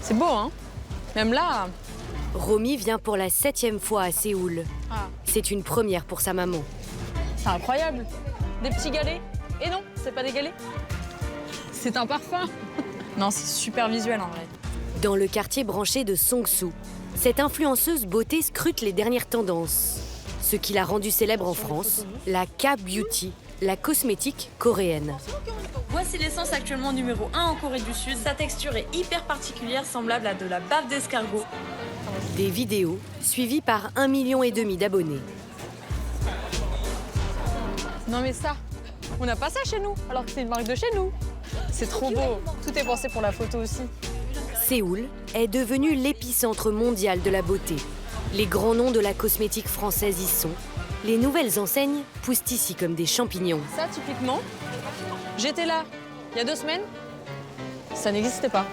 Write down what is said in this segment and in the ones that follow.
C'est beau, hein? Même là... Romy vient pour la 7e fois à Séoul. Ah, C'est une première pour sa maman. c'est incroyable. Des petits galets. Et non, c'est pas des galets. C'est un parfum. Non, c'est super visuel en vrai. Dans le quartier branché de Songsu, cette influenceuse beauté scrute les dernières tendances. Ce qui l'a rendue célèbre en France, la K-beauty, la cosmétique coréenne. Voici l'essence actuellement numéro 1 en Corée du Sud. Sa texture est hyper particulière, semblable à de la bave d'escargot. Des vidéos suivies par 1,5 million d'abonnés. Non mais ça, on n'a pas ça chez nous, alors que c'est une marque de chez nous. C'est trop beau. Tout est pensé pour la photo aussi. Séoul est devenu l'épicentre mondial de la beauté. Les grands noms de la cosmétique française y sont. Les nouvelles enseignes poussent ici comme des champignons. Ça, typiquement, j'étais là il y a 2 semaines, ça n'existait pas.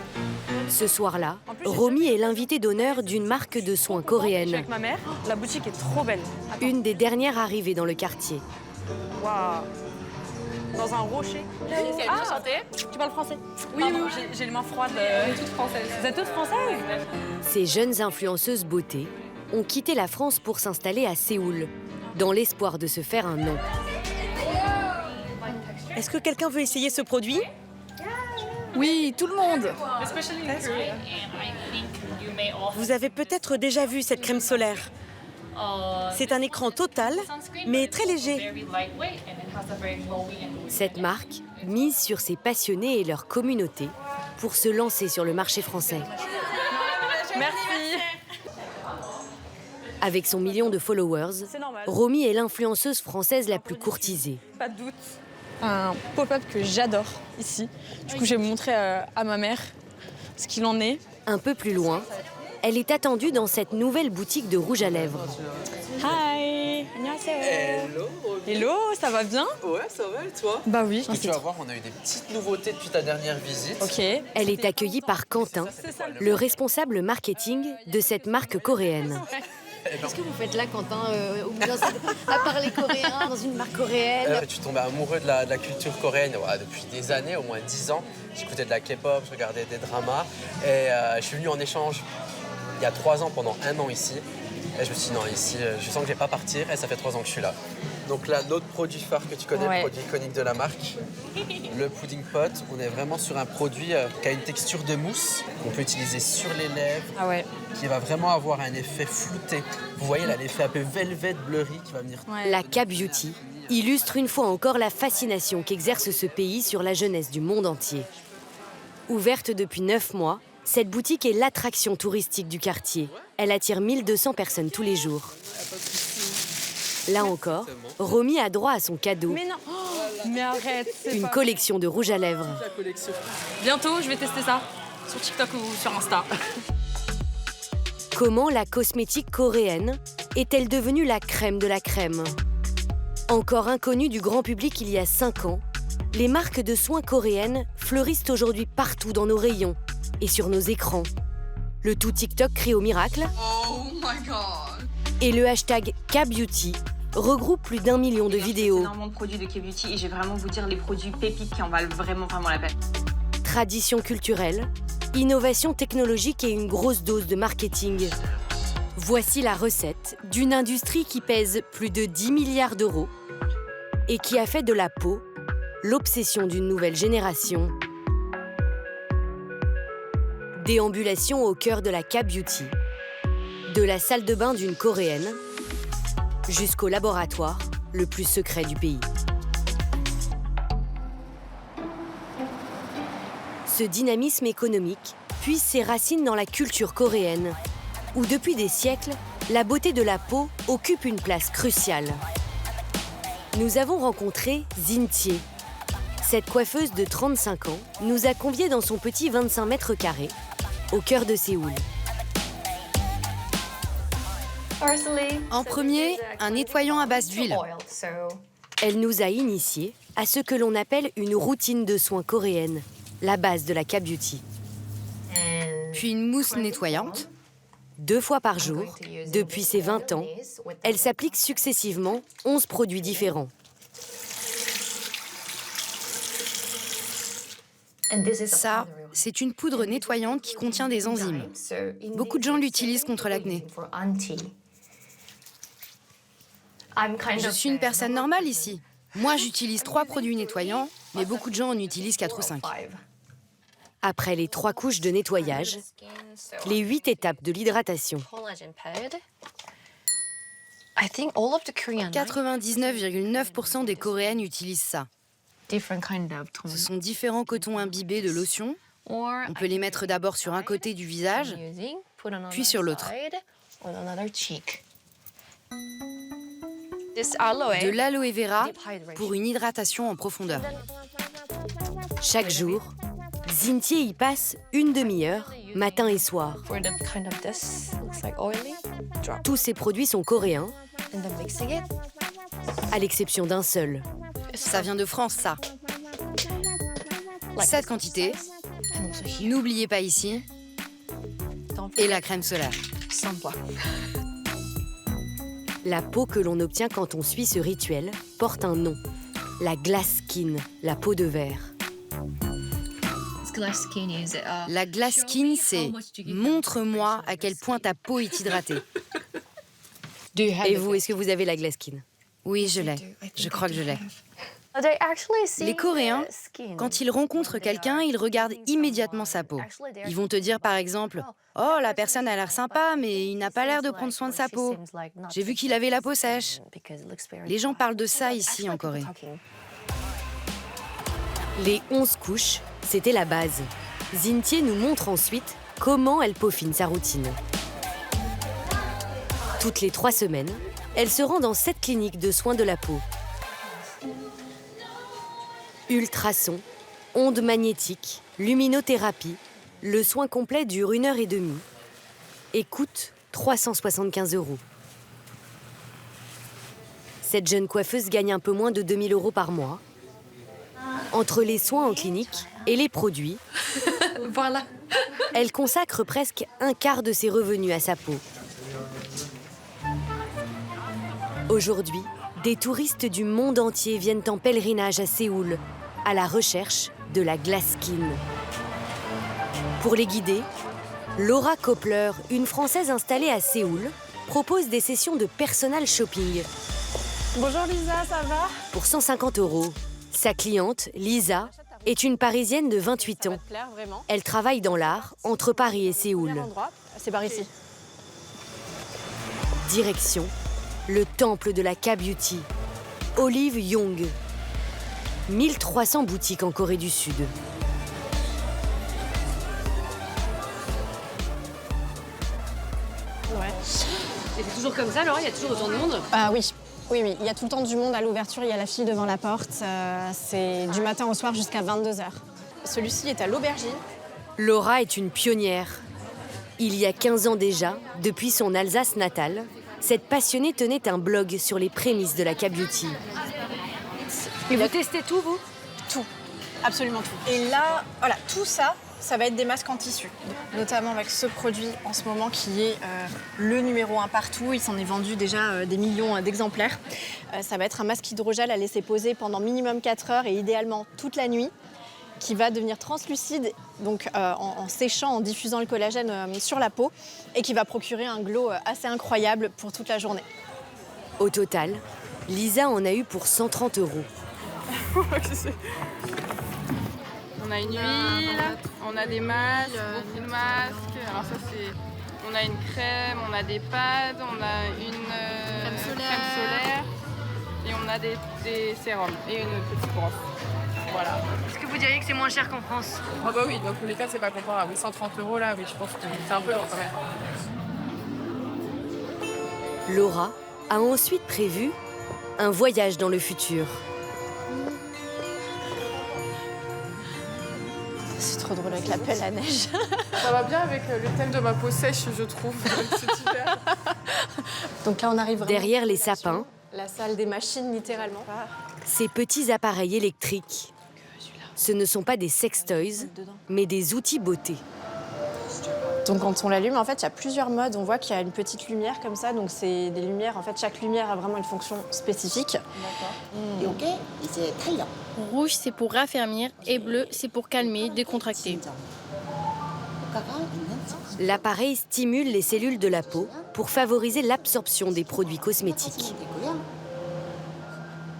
Ce soir-là, Romy est l'invitée d'honneur d'une marque de soins Je suis coréenne, avec ma mère, la boutique est trop belle. Attends. une des dernières arrivées dans le quartier. Waouh. Dans un rocher. Ah, tu parles français? Oui, oui, j'ai les mains froides. On est toutes françaises. Vous êtes toutes françaises? Ces jeunes influenceuses beauté ont quitté la France pour s'installer à Séoul, dans l'espoir de se faire un nom. Est-ce que quelqu'un veut essayer ce produit? Oui, tout le monde. Vous avez peut-être déjà vu cette crème solaire. C'est un écran total, mais très léger. Cette marque mise sur ses passionnés et leur communauté pour se lancer sur le marché français. Merci. Avec son million de followers, C'est normal. Romy est l'influenceuse française la plus courtisée. Pas de doute. Un pop-up que j'adore ici. Du coup, j'ai montré à ma mère ce qu'il en est. Un peu plus loin, elle est attendue dans cette nouvelle boutique de rouge à lèvres. Hi. Hello. Hello, ça va bien? Ouais, ça va et toi? Bah oui. Tu vas voir, on a eu des petites nouveautés depuis ta dernière visite. Ok. Elle est accueillie par Quentin, le responsable marketing de cette marque coréenne. Qu'est-ce que vous faites là, Quentin, à parler coréen, dans une marque coréenne? Je suis tombé amoureux de la culture coréenne depuis des années, au moins 10 ans. J'écoutais de la K-pop, je regardais des dramas. Et je suis venu en échange il y a 3 ans, pendant 1 an ici. Et je me suis dit non, ici, je sens que je vais pas partir. Et ça fait 3 ans que je suis là. Donc là, l'autre produit phare que tu connais, Ouais. le produit iconique de la marque, le pudding pot. On est vraiment sur un produit qui a une texture de mousse qu'on peut utiliser sur les lèvres, Ah ouais. qui va vraiment avoir un effet flouté. Vous voyez là, l'effet un peu velvet blurry qui va venir. La K-beauty illustre une fois encore la fascination qu'exerce ce pays sur la jeunesse du monde entier. Ouverte depuis 9 mois, cette boutique est l'attraction touristique du quartier. Elle attire 1200 personnes tous les jours. Là encore, Romy a droit à son cadeau, Mais non. Oh, mais arrête. C'est une pas... collection de rouge à lèvres. Bientôt, je vais tester ça sur TikTok ou sur Insta. Comment la cosmétique coréenne est-elle devenue la crème de la crème? Encore inconnue du grand public il y a 5 ans, les marques de soins coréennes fleurissent aujourd'hui partout dans nos rayons et sur nos écrans. Le tout TikTok crie au miracle. Oh my god. Et le hashtag K-beauty regroupe plus d'1 million de vidéos. Énormément de produits de K-Beauty et je vais vraiment vous dire les produits pépites qui en valent vraiment la peine. Tradition culturelle, innovation technologique et une grosse dose de marketing. Voici la recette d'une industrie qui pèse plus de 10 milliards d'euros et qui a fait de la peau l'obsession d'une nouvelle génération. Déambulation au cœur de la K-beauty, de la salle de bain d'une Coréenne jusqu'au laboratoire le plus secret du pays. Ce dynamisme économique puise ses racines dans la culture coréenne, où depuis des siècles, la beauté de la peau occupe une place cruciale. Nous avons rencontré Zintie. Cette coiffeuse de 35 ans nous a conviés dans son petit 25 mètres carrés, au cœur de Séoul. En premier, un nettoyant à base d'huile. Elle nous a initiés à ce que l'on appelle une routine de soins coréenne, la base de la K-beauty. Puis une mousse nettoyante. 2 fois par jour, depuis ses 20 ans, elle s'applique successivement 11 produits différents. Ça, c'est une poudre nettoyante qui contient des enzymes. Beaucoup de gens l'utilisent contre l'acné. Je suis une personne normale ici. Moi, j'utilise 3 produits nettoyants, mais beaucoup de gens en utilisent 4 ou 5. Après les 3 couches de nettoyage, les 8 étapes de l'hydratation. 99,9% des Coréennes utilisent ça. Ce sont différents cotons imbibés de lotion. On peut les mettre d'abord sur un côté du visage, puis sur l'autre. De l'aloe vera pour une hydratation en profondeur. Chaque jour, Xintier y passe une demi-heure, matin et soir. Tous ces produits sont coréens, à l'exception d'un seul. Ça vient de France, ça. Cette quantité, n'oubliez pas ici, et la crème solaire. La peau que l'on obtient quand on suit ce rituel porte un nom. La glass skin, la peau de verre. La glass skin, c'est « montre-moi à quel point ta peau est hydratée ». Et vous, est-ce que vous avez la glass skin? Oui, je l'ai. Je crois que je l'ai. Les Coréens, quand ils rencontrent quelqu'un, ils regardent immédiatement sa peau. Ils vont te dire par exemple « Oh, la personne a l'air sympa, mais il n'a pas l'air de prendre soin de sa peau. J'ai vu qu'il avait la peau sèche. » Les gens parlent de ça ici en Corée. Les 11 couches, c'était la base. Xintier nous montre ensuite comment elle peaufine sa routine. Toutes les 3 semaines, elle se rend dans 7 cliniques de soins de la peau. Ultrasons, ondes magnétiques, luminothérapie, le soin complet dure 1h30 et coûte 375 €. Cette jeune coiffeuse gagne un peu moins de 2 000 € par mois. Entre les soins en clinique et les produits, Voilà. elle consacre presque un quart de ses revenus à sa peau. Aujourd'hui, des touristes du monde entier viennent en pèlerinage à Séoul, à la recherche de la glass skin. Pour les guider, Laura Koppler, une Française installée à Séoul, propose des sessions de personal shopping. Bonjour Lisa, ça va? Pour 150 €. Sa cliente, Lisa, est une Parisienne de 28 ans. Elle travaille dans l'art entre Paris et Séoul. C'est par ici. Direction, le temple de la K-Beauty, Olive Young. 1300 boutiques en Corée du Sud. Ouais. Et c'est toujours comme ça, Laura? Il y a toujours autant de monde? Ah oui. Oui, il y a tout le temps du monde à l'ouverture, il y a la file devant la porte. C'est du matin au soir jusqu'à 22h. Celui-ci est à l'aubergine. Laura est une pionnière. Il y a 15 ans déjà, depuis son Alsace natale, cette passionnée tenait un blog sur les prémices de la K-Beauty. Et vous testez tout, vous? Tout, absolument tout. Et là, voilà, tout ça, ça va être des masques en tissu. Notamment avec ce produit en ce moment qui est le numéro 1 partout. Il s'en est vendu déjà des millions d'exemplaires. Ça va être un masque hydrogel à laisser poser pendant minimum 4 heures et idéalement toute la nuit, qui va devenir translucide donc, en séchant, en diffusant le collagène sur la peau et qui va procurer un glow assez incroyable pour toute la journée. Au total, Lisa en a eu pour 130 €. On a une huile, on a des masques, beaucoup de masques. Alors ça c'est, on a une crème, on a des pads, on a une crème solaire et on a des sérums et une petite brosse. Voilà. Est-ce que vous diriez que c'est moins cher qu'en France? Ah bah oui, dans tous les cas c'est pas comparable. 130 € là, oui, je pense que c'est un peu long quand même. Laura a ensuite prévu un voyage dans le futur. C'est trop drôle avec la pelle à neige. Ça va bien avec le thème de ma peau sèche, je trouve, cet hiver. Donc là, on arrive vraiment Derrière les sapins, la salle des machines, littéralement. ces petits appareils électriques. Ce ne sont pas des sextoys, mais des outils beauté. Donc quand on l'allume, en fait, il y a plusieurs modes. On voit qu'il y a une petite lumière comme ça. Donc c'est des lumières, en fait, chaque lumière a vraiment une fonction spécifique. Rouge, c'est pour raffermir et bleu, c'est pour calmer, décontracter. L'appareil stimule les cellules de la peau pour favoriser l'absorption des produits cosmétiques.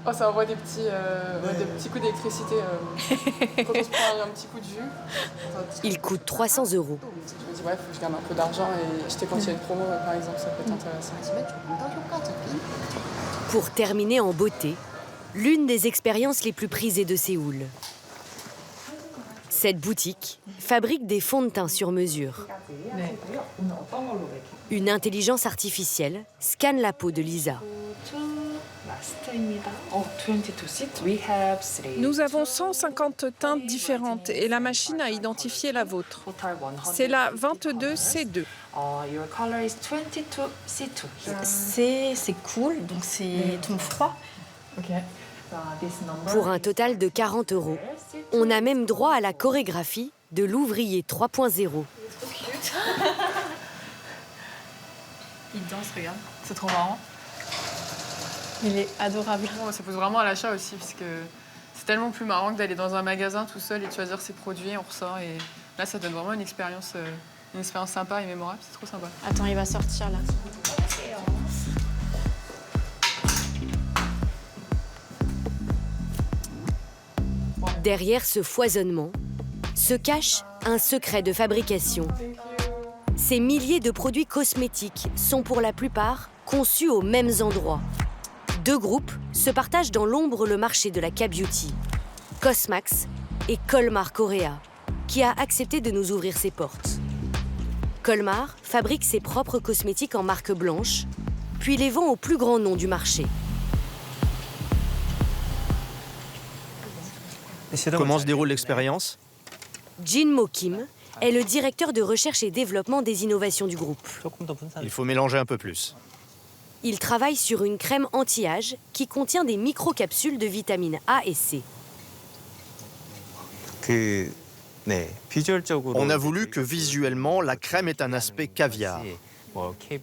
Oh, ça envoie des petits coups d'électricité quand on se prend un petit coup de jus. Il coûte 300 €. Je me dis, ouais, faut que je gagne un peu d'argent et acheter quand il y a une promo, par exemple, ça peut être intéressant. Pour terminer en beauté, l'une des expériences les plus prisées de Séoul. Cette boutique fabrique des fonds de teint sur mesure. Une intelligence artificielle scanne la peau de Lisa. Nous avons 150 teintes différentes et la machine a identifié la vôtre. C'est la 22C2. C'est cool, donc c'est ton froid. Pour un total de 40 €, on a même droit à la chorégraphie de l'ouvrier 3.0. Il danse, regarde. C'est trop marrant. Il est adorable. Ça pousse vraiment à l'achat aussi, parce que c'est tellement plus marrant que d'aller dans un magasin tout seul et de choisir ses produits, on ressort. Et là, ça donne vraiment une expérience sympa et mémorable. C'est trop sympa. Attends, il va sortir là. Derrière ce foisonnement se cache un secret de fabrication. Ces milliers de produits cosmétiques sont pour la plupart conçus aux mêmes endroits. Deux groupes se partagent dans l'ombre le marché de la K-Beauty. Cosmax et Colmar Korea, qui a accepté de nous ouvrir ses portes. Colmar fabrique ses propres cosmétiques en marque blanche, puis les vend au plus grand nom du marché. Comment se déroule l'expérience? Jin Mo Kim est le directeur de recherche et développement des innovations du groupe. Il faut mélanger un peu plus. Il travaille sur une crème anti-âge qui contient des microcapsules de vitamines A et C. On a voulu que visuellement, la crème ait un aspect caviar.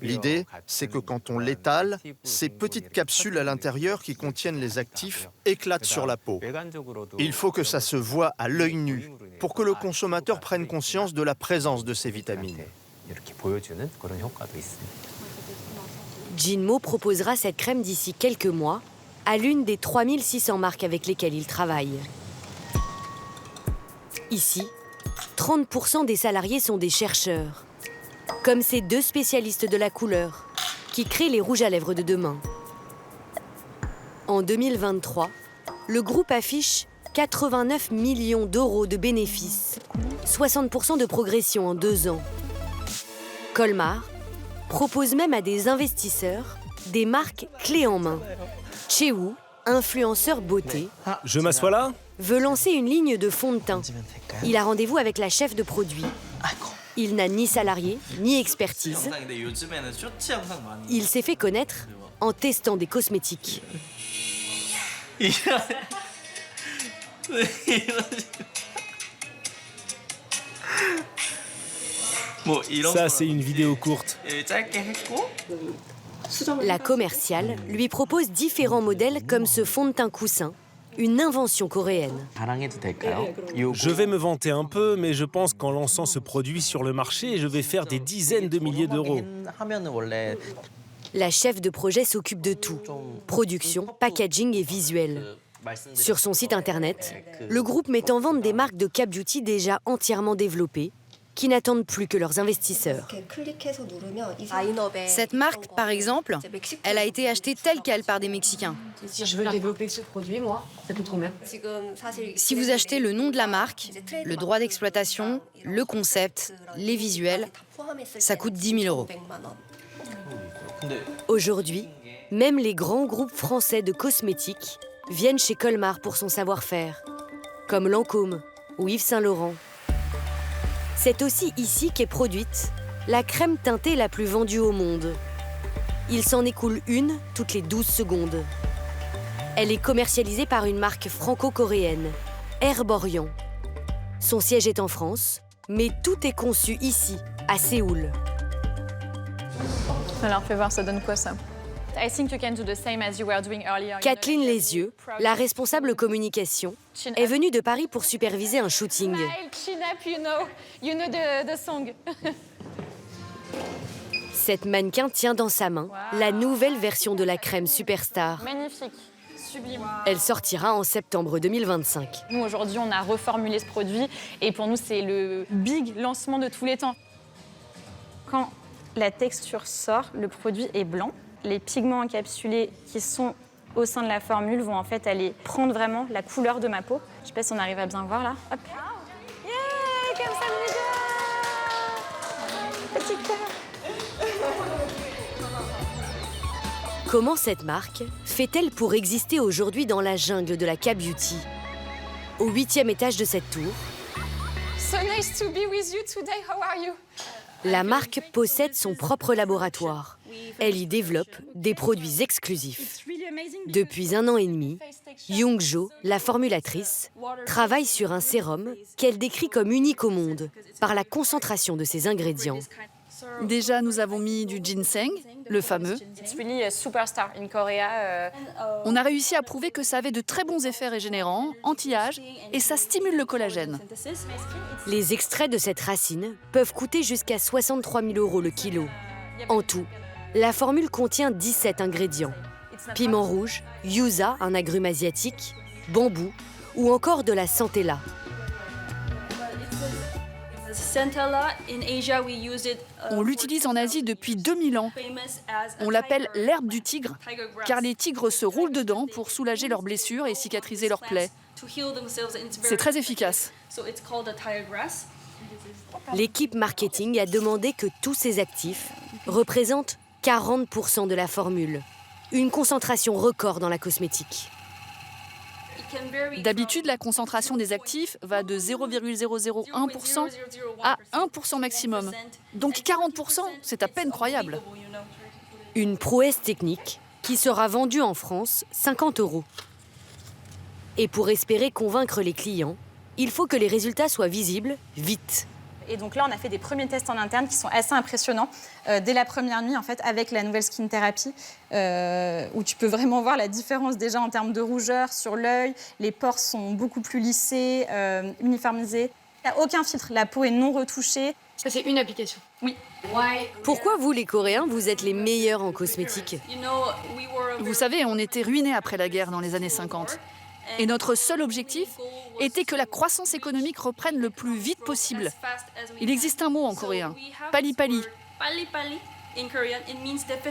L'idée, c'est que quand on l'étale, ces petites capsules à l'intérieur qui contiennent les actifs éclatent sur la peau. Il faut que ça se voit à l'œil nu pour que le consommateur prenne conscience de la présence de ces vitamines. Jinmo proposera cette crème d'ici quelques mois à l'une des 3600 marques avec lesquelles il travaille. Ici, 30% des salariés sont des chercheurs, comme ces deux spécialistes de la couleur qui créent les rouges à lèvres de demain. En 2023, le groupe affiche 89 millions d'euros de bénéfices, 60% de progression en 2 ans. Colmar propose même à des investisseurs des marques clés en main. Chewu, influenceur beauté, je m'assois là, veut lancer une ligne de fond de teint. Il a rendez-vous avec la chef de produit. Il n'a ni salarié, ni expertise. Il s'est fait connaître en testant des cosmétiques. Ça, c'est une vidéo courte. La commerciale lui propose différents modèles comme ce fond de teint coussin, une invention coréenne. Je vais me vanter un peu, mais je pense qu'en lançant ce produit sur le marché, je vais faire des dizaines de milliers d'euros. La chef de projet s'occupe de tout, production, packaging et visuel. Sur son site internet, le groupe met en vente des marques de K-Beauty déjà entièrement développées, qui n'attendent plus que leurs investisseurs. Cette marque, par exemple, elle a été achetée telle quelle par des Mexicains. Si je veux développer ce produit, moi, ça coûte combien? Si vous achetez le nom de la marque, le droit d'exploitation, le concept, les visuels, ça coûte 10 000 €. Aujourd'hui, même les grands groupes français de cosmétiques viennent chez Colmar pour son savoir-faire, comme Lancôme ou Yves Saint Laurent. C'est aussi ici qu'est produite la crème teintée la plus vendue au monde. Il s'en écoule une toutes les 12 secondes. Elle est commercialisée par une marque franco-coréenne, Herborian. Son siège est en France, mais tout est conçu ici, à Séoul. Alors, fais voir, ça donne quoi ça? Kathleen Lesieux, la responsable communication, est venue de Paris pour superviser un shooting. Cette mannequin tient dans sa main la nouvelle version de la crème Superstar. Magnifique, sublime. Elle sortira en septembre 2025. Nous, aujourd'hui, on a reformulé ce produit et pour nous, c'est le big lancement de tous les temps. Quand la texture sort, le produit est blanc. Les pigments encapsulés qui sont au sein de la formule vont en fait aller prendre vraiment la couleur de ma peau. Je ne sais pas si on arrive à bien voir là. Hop. Yeah, comme ça, petit cœur. Comment cette marque fait-elle pour exister aujourd'hui dans la jungle de la K-Beauty? Au 8e étage de cette tour, So nice to be with you today. How are you? la marque possède son propre laboratoire. Elle y développe des produits exclusifs. Depuis 1 an et demi, Young-Jo, la formulatrice, travaille sur un sérum qu'elle décrit comme unique au monde par la concentration de ses ingrédients. Déjà, nous avons mis du ginseng, le fameux. It's really a superstar in Korea. On a réussi à prouver que ça avait de très bons effets régénérants, anti-âge, et ça stimule le collagène. Les extraits de cette racine peuvent coûter jusqu'à 63 000 € le kilo. En tout, la formule contient 17 ingrédients. Piment rouge, yuza, un agrume asiatique, bambou ou encore de la centella. On l'utilise en Asie depuis 2000 ans. On l'appelle l'herbe du tigre, car les tigres se roulent dedans pour soulager leurs blessures et cicatriser leurs plaies. C'est très efficace. L'équipe marketing a demandé que tous ces actifs représentent 40% de la formule. Une concentration record dans la cosmétique. D'habitude, la concentration des actifs va de 0,001% à 1% maximum. Donc 40%, c'est à peine croyable. Une prouesse technique qui sera vendue en France 50 €. Et pour espérer convaincre les clients, il faut que les résultats soient visibles vite. Et donc là, on a fait des premiers tests en interne qui sont assez impressionnants. Dès la première nuit, en fait, avec la nouvelle Skin Therapy, où tu peux vraiment voir la différence déjà en termes de rougeur sur l'œil. Les pores sont beaucoup plus lissés, uniformisés. Il n'y a aucun filtre, la peau est non retouchée. Ça, c'est une application. Oui. Pourquoi vous, les Coréens, vous êtes les meilleurs en cosmétique? Vous savez, on était ruinés après la guerre dans les années 50. Et notre seul objectif était que la croissance économique reprenne le plus vite possible. Il existe un mot en coréen, pali-pali.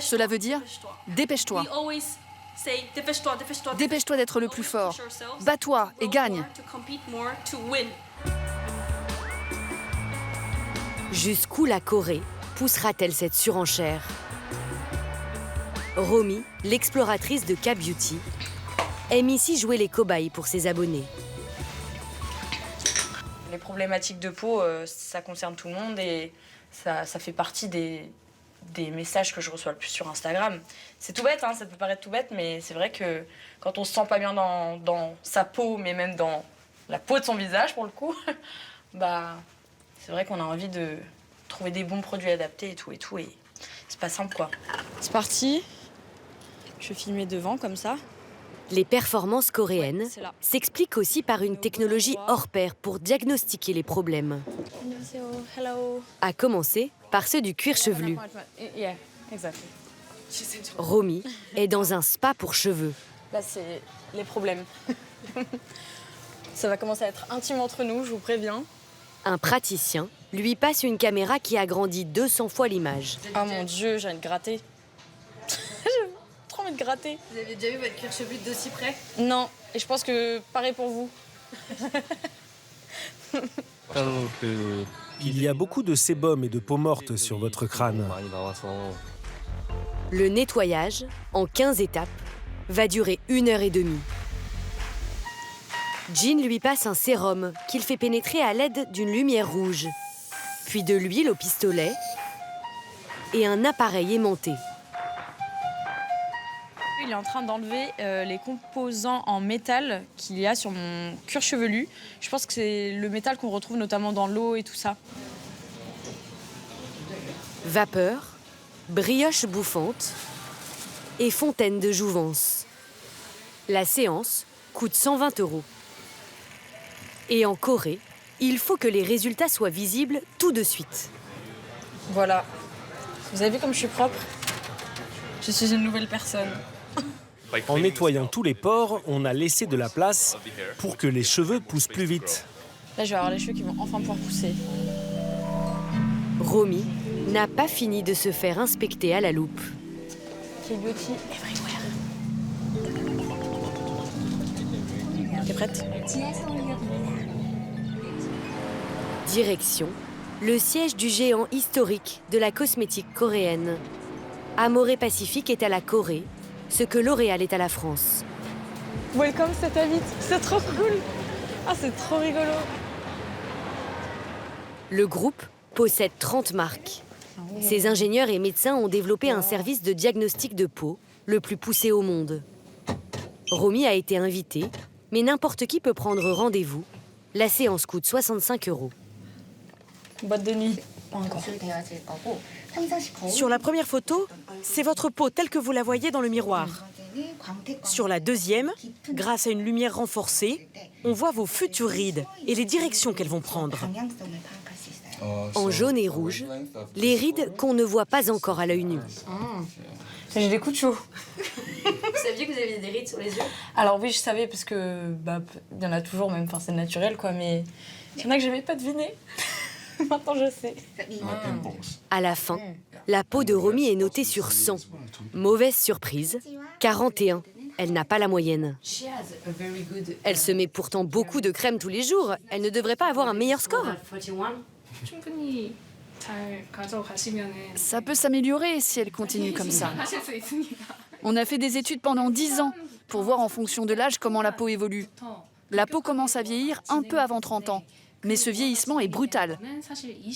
Cela veut dire dépêche-toi. Dépêche-toi d'être le plus fort. Bats-toi et gagne. Jusqu'où la Corée poussera-t-elle cette surenchère? Romy, l'exploratrice de K-Beauty, aime ici jouer les cobayes pour ses abonnés. Les problématiques de peau, ça concerne tout le monde et ça fait partie des messages que je reçois le plus sur Instagram. C'est tout bête, hein, ça peut paraître tout bête, mais c'est vrai que quand on se sent pas bien dans sa peau, mais même dans la peau de son visage pour le coup, bah, c'est vrai qu'on a envie de trouver des bons produits adaptés et tout, et c'est pas simple quoi. C'est parti. Je vais filmer devant comme ça. Les performances coréennes s'expliquent aussi par une technologie hors pair pour diagnostiquer les problèmes. À commencer par ceux du cuir chevelu. Romy est dans un spa pour cheveux. Là, c'est les problèmes. Ça va commencer à être intime entre nous, je vous préviens. Un praticien lui passe une caméra qui agrandit 200 fois l'image. Oh mon Dieu, j'ai envie de gratter. J'ai trop envie de gratter. Vous avez déjà vu votre cuir chevelu d'aussi près? Non, et je pense que pareil pour vous. Il y a beaucoup de sébum et de peau morte sur votre crâne. Le nettoyage, en 15 étapes, va durer 1h30. Jean lui passe un sérum qu'il fait pénétrer à l'aide d'une lumière rouge, puis de l'huile au pistolet et un appareil aimanté. Il est en train d'enlever les composants en métal qu'il y a sur mon cuir chevelu. Je pense que c'est le métal qu'on retrouve notamment dans l'eau et tout ça. Vapeur, brioche bouffante et fontaine de jouvence. La séance coûte 120 €. Et en Corée, il faut que les résultats soient visibles tout de suite. Voilà. Vous avez vu comme je suis propre? Je suis une nouvelle personne. En nettoyant tous les pores, on a laissé de la place pour que les cheveux poussent plus vite. Là, je vais avoir les cheveux qui vont enfin pouvoir pousser. Romy n'a pas fini de se faire inspecter à la loupe. Beauty everywhere. T'es prête? Direction le siège du géant historique de la cosmétique coréenne. Amore Pacific est à la Corée, ce que L'Oréal est à la France. Welcome, c'est ta vite. C'est trop cool. Ah, c'est trop rigolo. Le groupe possède 30 marques. Ces ingénieurs et médecins ont développé un service de diagnostic de peau le plus poussé au monde. Romy a été invitée, mais n'importe qui peut prendre rendez-vous. La séance coûte 65 €. Boîte de nuit. Pas encore. Sur la première photo, c'est votre peau telle que vous la voyez dans le miroir. Sur la deuxième, grâce à une lumière renforcée, on voit vos futures rides et les directions qu'elles vont prendre. En jaune et rouge, les rides qu'on ne voit pas encore à l'œil nu. J'ai des coups de chaud. Vous saviez que vous aviez des rides sur les yeux? Alors oui, je savais parce que il y en a toujours, même, enfin c'est naturel quoi, mais il y en a que j'avais pas deviné. Maintenant je sais. À la fin, la peau de Romy est notée sur 100. Mauvaise surprise, 41. Elle n'a pas la moyenne. Elle se met pourtant beaucoup de crème tous les jours. Elle ne devrait pas avoir un meilleur score. Ça peut s'améliorer si elle continue comme ça. On a fait des études pendant 10 ans pour voir en fonction de l'âge comment la peau évolue. La peau commence à vieillir un peu avant 30 ans. Mais ce vieillissement est brutal.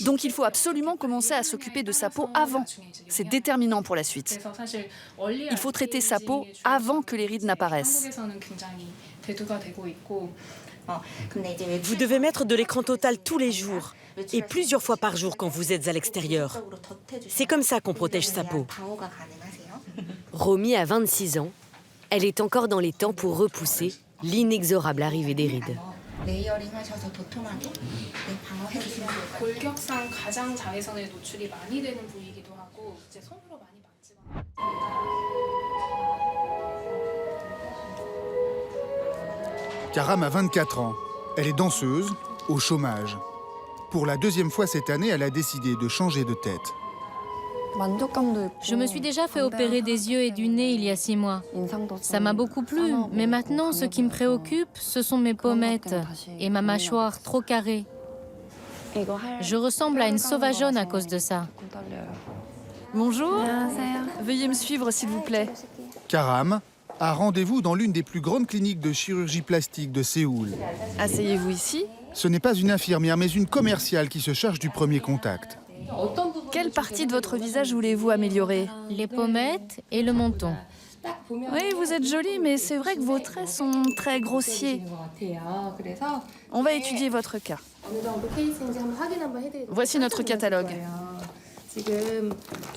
Donc il faut absolument commencer à s'occuper de sa peau avant. C'est déterminant pour la suite. Il faut traiter sa peau avant que les rides n'apparaissent. Vous devez mettre de l'écran total tous les jours et plusieurs fois par jour quand vous êtes à l'extérieur. C'est comme ça qu'on protège sa peau. Romy a 26 ans. Elle est encore dans les temps pour repousser l'inexorable arrivée des rides. 골격상 가장 자외선에 노출이 많이 되는 부위이기도 하고 이제 손으로 많이 만지거나. Karam a 24 ans. Elle est danseuse, au chômage. Pour la deuxième fois cette année, elle a décidé de changer de tête. Je me suis déjà fait opérer des yeux et du nez il y a 6 mois. Ça m'a beaucoup plu, mais maintenant, ce qui me préoccupe, ce sont mes pommettes et ma mâchoire trop carrée. Je ressemble à une sauvageonne à cause de ça. Bonjour. Veuillez me suivre, s'il vous plaît. Karam a rendez-vous dans l'une des plus grandes cliniques de chirurgie plastique de Séoul. Asseyez-vous ici. Ce n'est pas une infirmière, mais une commerciale qui se charge du premier contact. Quelle partie de votre visage voulez-vous améliorer? Les pommettes et le menton. Oui, vous êtes jolie, mais c'est vrai que vos traits sont très grossiers. On va étudier votre cas. Voici notre catalogue.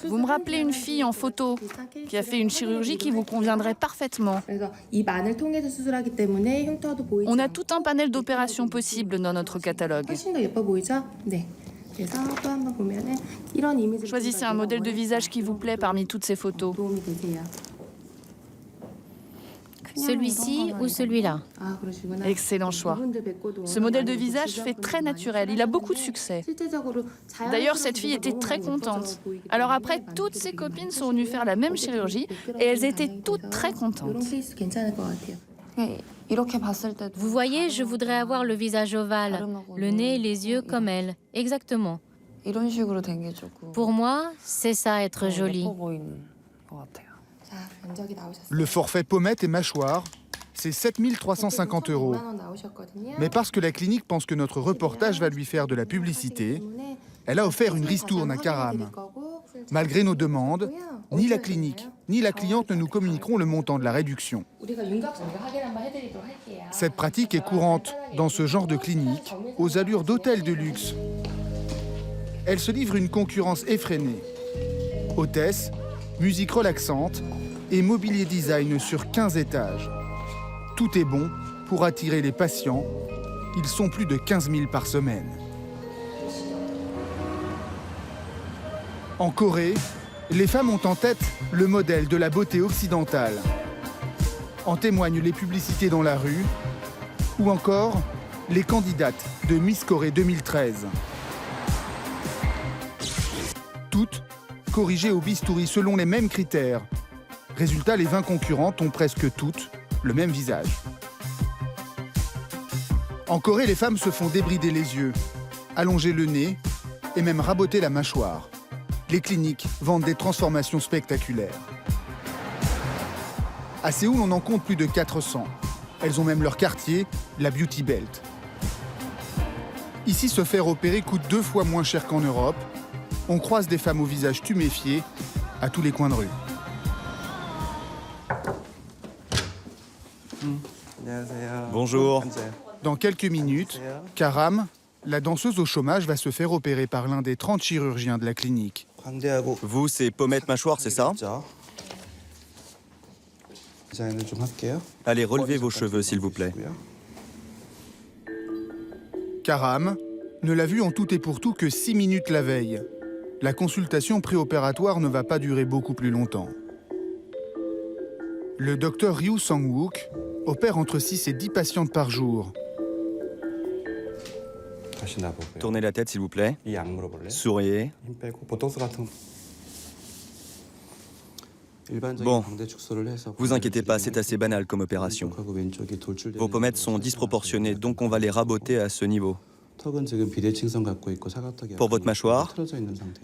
Vous me rappelez une fille en photo qui a fait une chirurgie qui vous conviendrait parfaitement. On a tout un panel d'opérations possibles dans notre catalogue. Choisissez un modèle de visage qui vous plaît parmi toutes ces photos. Celui-ci ou celui-là? Excellent choix. Ce modèle de visage fait très naturel. Il a beaucoup de succès. D'ailleurs, cette fille était très contente. Alors après, toutes ses copines sont venues faire la même chirurgie et elles étaient toutes très contentes. Vous voyez, je voudrais avoir le visage ovale, le nez et les yeux comme elle. Exactement. Pour moi, c'est ça être jolie. Le forfait pommettes et mâchoire, c'est 7 350 €. Mais parce que la clinique pense que notre reportage va lui faire de la publicité, elle a offert une ristourne à Karam. Malgré nos demandes, ni la clinique, ni la cliente ne nous communiqueront le montant de la réduction. Cette pratique est courante dans ce genre de clinique, aux allures d'hôtels de luxe. Elle se livre une concurrence effrénée. Hôtesse, musique relaxante, et mobilier design sur 15 étages. Tout est bon pour attirer les patients. Ils sont plus de 15 000 par semaine. En Corée, les femmes ont en tête le modèle de la beauté occidentale. En témoignent les publicités dans la rue ou encore les candidates de Miss Corée 2013. Toutes corrigées au bistouri selon les mêmes critères. Résultat, les 20 concurrentes ont presque toutes le même visage. En Corée, les femmes se font débrider les yeux, allonger le nez et même raboter la mâchoire. Les cliniques vendent des transformations spectaculaires. À Séoul, on en compte plus de 400. Elles ont même leur quartier, la Beauty Belt. Ici, se faire opérer coûte 2 fois moins cher qu'en Europe. On croise des femmes au visage tuméfié à tous les coins de rue. Bonjour. Dans quelques minutes, Karam, la danseuse au chômage, va se faire opérer par l'un des 30 chirurgiens de la clinique. Vous, c'est pommette mâchoire, c'est ça? Allez, relevez vos cheveux, s'il vous plaît. Karam ne l'a vu en tout et pour tout que 6 minutes la veille. La consultation préopératoire ne va pas durer beaucoup plus longtemps. Le docteur Ryu Sang-wook opère entre 6 et 10 patientes par jour. Tournez la tête, s'il vous plaît. Souriez. Bon, vous inquiétez pas, c'est assez banal comme opération. Vos pommettes sont disproportionnées, donc on va les raboter à ce niveau. Pour votre mâchoire,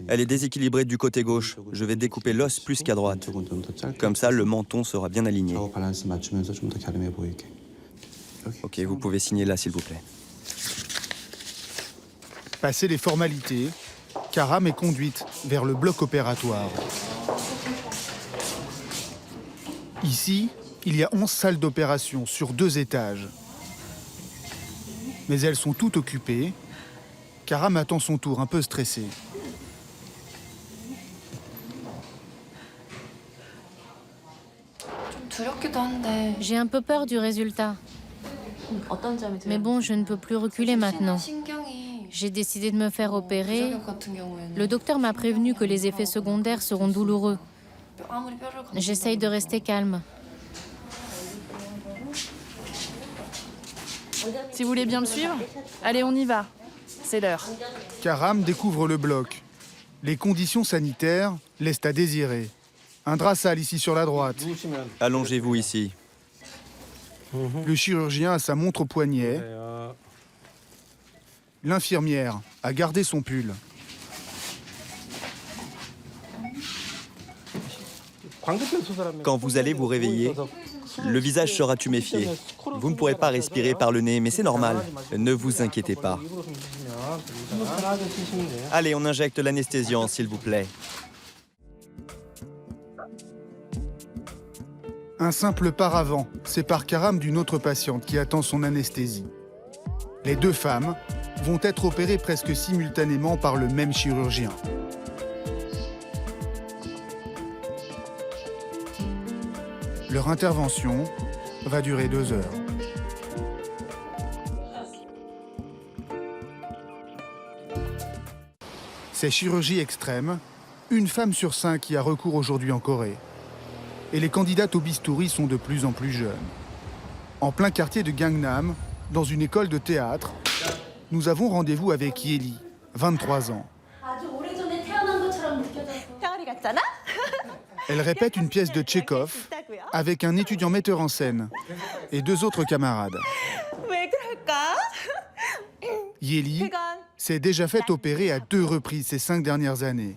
elle est déséquilibrée du côté gauche. Je vais découper l'os plus qu'à droite. Comme ça, le menton sera bien aligné. Ok, vous pouvez signer là, s'il vous plaît. Passé les formalités, Karam est conduite vers le bloc opératoire. Ici, il y a 11 salles d'opération sur 2 étages. Mais elles sont toutes occupées. Karam attend son tour, un peu stressé. J'ai un peu peur du résultat. Mais bon, je ne peux plus reculer maintenant. J'ai décidé de me faire opérer. Le docteur m'a prévenu que les effets secondaires seront douloureux. J'essaye de rester calme. Si vous voulez bien me suivre, allez, on y va. C'est l'heure. Karam découvre le bloc. Les conditions sanitaires laissent à désirer. Un drap sale ici sur la droite. Allongez-vous ici. Le chirurgien a sa montre au poignet. L'infirmière a gardé son pull. Quand vous allez vous réveiller, le visage sera tuméfié. Vous ne pourrez pas respirer par le nez, mais c'est normal. Ne vous inquiétez pas. Allez, on injecte l'anesthésiant, s'il vous plaît. Un simple paravent sépare Karam d'une autre patiente qui attend son anesthésie. Les 2 femmes vont être opérées presque simultanément par le même chirurgien. Leur intervention va durer 2 heures. Ces chirurgies extrêmes, 1 femme sur 5 y a recours aujourd'hui en Corée. Et les candidates au bistouri sont de plus en plus jeunes. En plein quartier de Gangnam, dans une école de théâtre, nous avons rendez-vous avec Yeli, 23 ans. Elle répète une pièce de Tchekhov avec un étudiant metteur en scène et 2 autres camarades. Yeli s'est déjà fait opérer à 2 reprises ces 5 dernières années.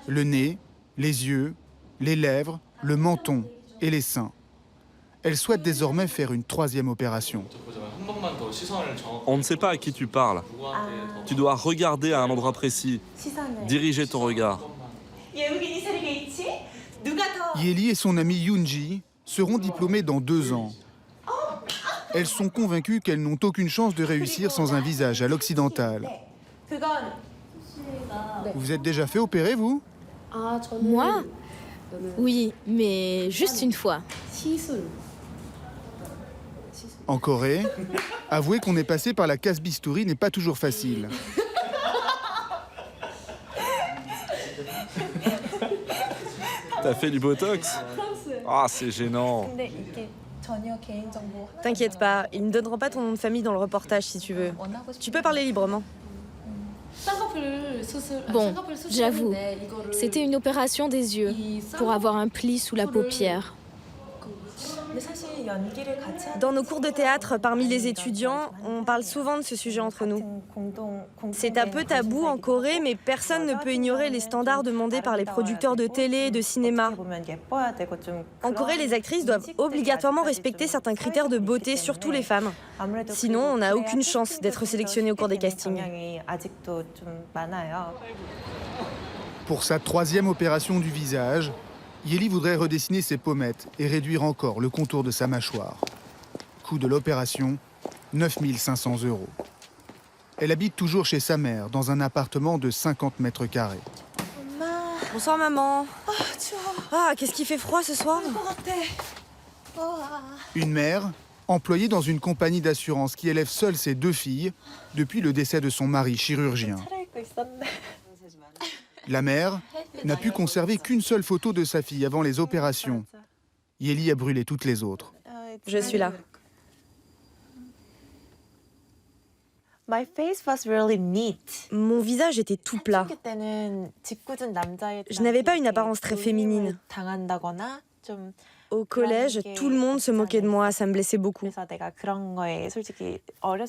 Le nez, les yeux, les lèvres, le menton et les seins. Elle souhaite désormais faire une 3e opération. On ne sait pas à qui tu parles. Tu dois regarder à un endroit précis, diriger ton regard. Yeli et son ami Yoonji seront diplômés dans 2 ans. Elles sont convaincues qu'elles n'ont aucune chance de réussir sans un visage à l'occidental. Vous êtes déjà fait opérer, vous? Moi? Oui, mais juste une fois. En Corée, avouer qu'on est passé par la case bistouri n'est pas toujours facile. T'as fait du Botox? Ah, c'est gênant. T'inquiète pas, ils ne donneront pas ton nom de famille dans le reportage si tu veux. Tu peux parler librement. Bon, j'avoue, c'était une opération des yeux pour avoir un pli sous la paupière. Dans nos cours de théâtre, parmi les étudiants, on parle souvent de ce sujet entre nous. C'est un peu tabou en Corée, mais personne ne peut ignorer les standards demandés par les producteurs de télé et de cinéma. En Corée, les actrices doivent obligatoirement respecter certains critères de beauté, surtout les femmes. Sinon, on n'a aucune chance d'être sélectionné au cours des castings. Pour sa 3e opération du visage, Yeli voudrait redessiner ses pommettes et réduire encore le contour de sa mâchoire. Coût de l'opération, 9 500 €. Elle habite toujours chez sa mère, dans un appartement de 50 mètres carrés. Bonsoir maman. Ah, qu'est-ce qui fait froid ce soir? Une mère, employée dans une compagnie d'assurance qui élève seule ses 2 filles depuis le décès de son mari chirurgien. La mère n'a pu conserver qu'une seule photo de sa fille avant les opérations. Yeli a brûlé toutes les autres. Je suis là. Mon visage était tout plat. Je n'avais pas une apparence très féminine. Au collège, tout le monde se moquait de moi, ça me blessait beaucoup.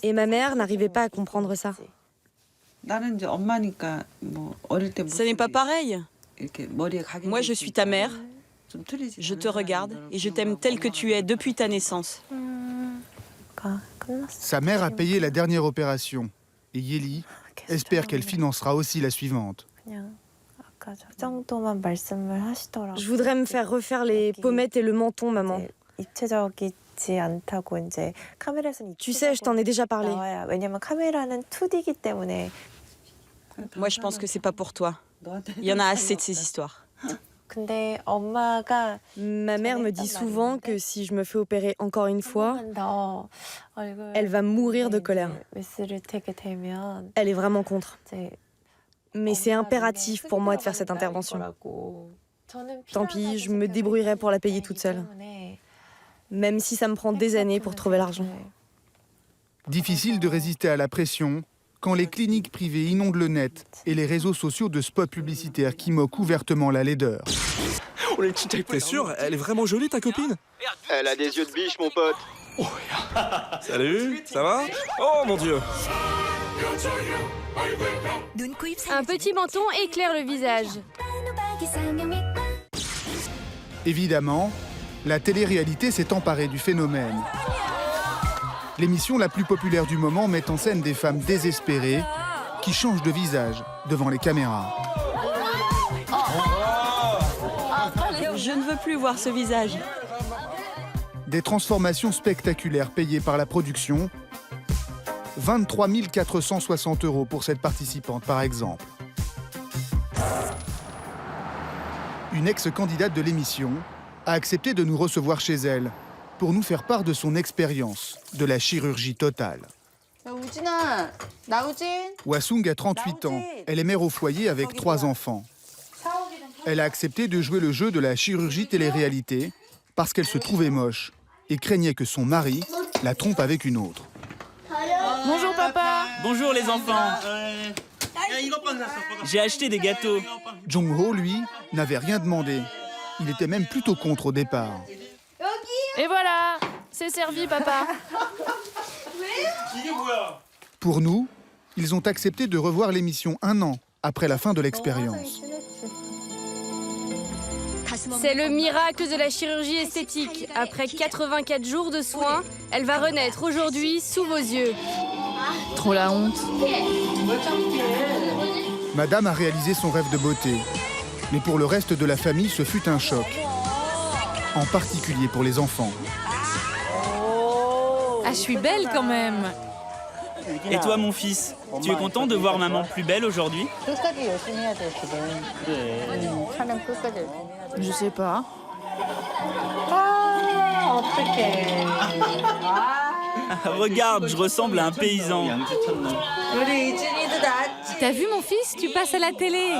Et ma mère n'arrivait pas à comprendre ça. Ce n'est pas pareil. Moi, je suis ta mère. Je te regarde et je t'aime tel que tu es depuis ta naissance. Sa mère a payé la dernière opération et Yeli espère qu'elle financera aussi la suivante. Je voudrais me faire refaire les pommettes et le menton, maman. Tu sais, je t'en ai déjà parlé. Moi, je pense que c'est pas pour toi. Il y en a assez de ces histoires. Ma mère me dit souvent que si je me fais opérer encore une fois, elle va mourir de colère. Elle est vraiment contre. Mais c'est impératif pour moi de faire cette intervention. Tant pis, je me débrouillerai pour la payer toute seule. Même si ça me prend des années pour trouver l'argent. Difficile de résister à la pression quand les cliniques privées inondent le net et les réseaux sociaux de spots publicitaires qui moquent ouvertement la laideur. T'es sûr? Elle est vraiment jolie, ta copine? Elle a des yeux de biche, mon pote. Salut, ça va? Oh mon Dieu! Un petit menton éclaire le visage. Évidemment, la télé-réalité s'est emparée du phénomène. L'émission la plus populaire du moment met en scène des femmes désespérées qui changent de visage devant les caméras. Je ne veux plus voir ce visage. Des transformations spectaculaires payées par la production. 23 460 € pour cette participante, par exemple. Une ex-candidate de l'émission a accepté de nous recevoir chez elle pour nous faire part de son expérience de la chirurgie totale. Wasung a 38 ans. Elle est mère au foyer avec 3 enfants. Elle a accepté de jouer le jeu de la chirurgie télé-réalité parce qu'elle se trouvait moche et craignait que son mari la trompe avec une autre. Bonjour papa. Bonjour les enfants. J'ai acheté des gâteaux. Jong-ho, lui, n'avait rien demandé. Il était même plutôt contre au départ. Et voilà, c'est servi papa. Pour nous, ils ont accepté de revoir l'émission 1 an après la fin de l'expérience. C'est le miracle de la chirurgie esthétique. Après 84 jours de soins, elle va renaître aujourd'hui sous vos yeux. Trop la honte. Madame a réalisé son rêve de beauté. Mais pour le reste de la famille, ce fut un choc. En particulier pour les enfants. Ah, je suis belle quand même. Et toi mon fils, tu es content de voir maman plus belle aujourd'hui? Je sais pas. Regarde, je ressemble à un paysan. T'as vu mon fils? Tu passes à la télé.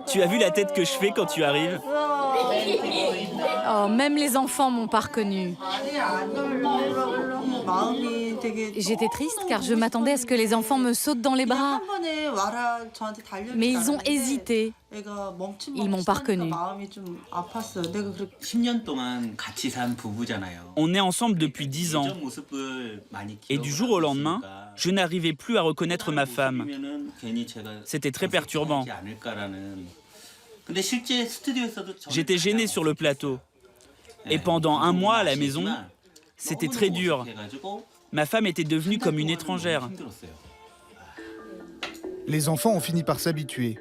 Tu as vu la tête que je fais quand tu arrives? Oh, même les enfants m'ont pas reconnu. J'étais triste car je m'attendais à ce que les enfants me sautent dans les bras. Mais ils ont hésité. Ils m'ont pas reconnu. On est ensemble depuis 10 ans. Et du jour au lendemain, je n'arrivais plus à reconnaître ma femme. C'était très perturbant. J'étais gêné sur le plateau. Et pendant un mois à la maison, c'était très dur. Ma femme était devenue comme une étrangère. Les enfants ont fini par s'habituer.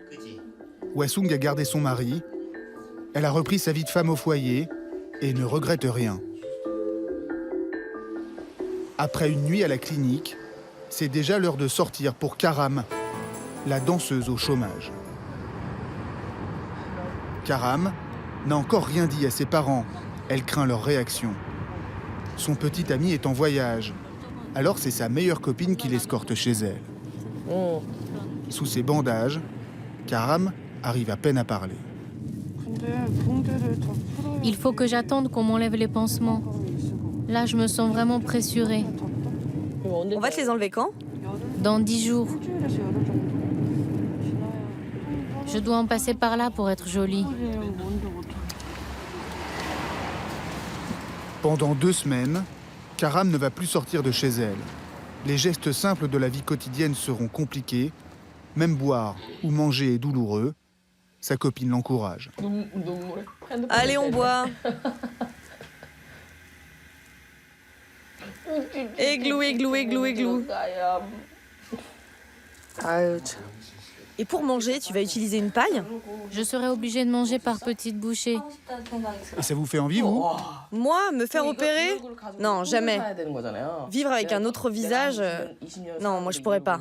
Hwasung a gardé son mari, elle a repris sa vie de femme au foyer et ne regrette rien. Après une nuit à la clinique, c'est déjà l'heure de sortir pour Karam, la danseuse au chômage. Karam n'a encore rien dit à ses parents, elle craint leur réaction. Son petit ami est en voyage, alors c'est sa meilleure copine qui l'escorte chez elle. Sous ses bandages, Karam arrive à peine à parler. Il faut que j'attende qu'on m'enlève les pansements. Là, je me sens vraiment pressurée. On va te les enlever quand? Dans 10 jours. Je dois en passer par là pour être jolie. Pendant 2 semaines, Karam ne va plus sortir de chez elle. Les gestes simples de la vie quotidienne seront compliqués. Même boire ou manger est douloureux. Sa copine l'encourage. Allez, on boit. Églou, églou, églou, églou. Et pour manger, tu vas utiliser une paille? Je serai obligée de manger par petites bouchées. Et ça vous fait envie, vous? Moi, me faire opérer? Non, jamais. Vivre avec un autre visage? Non, moi je pourrais pas.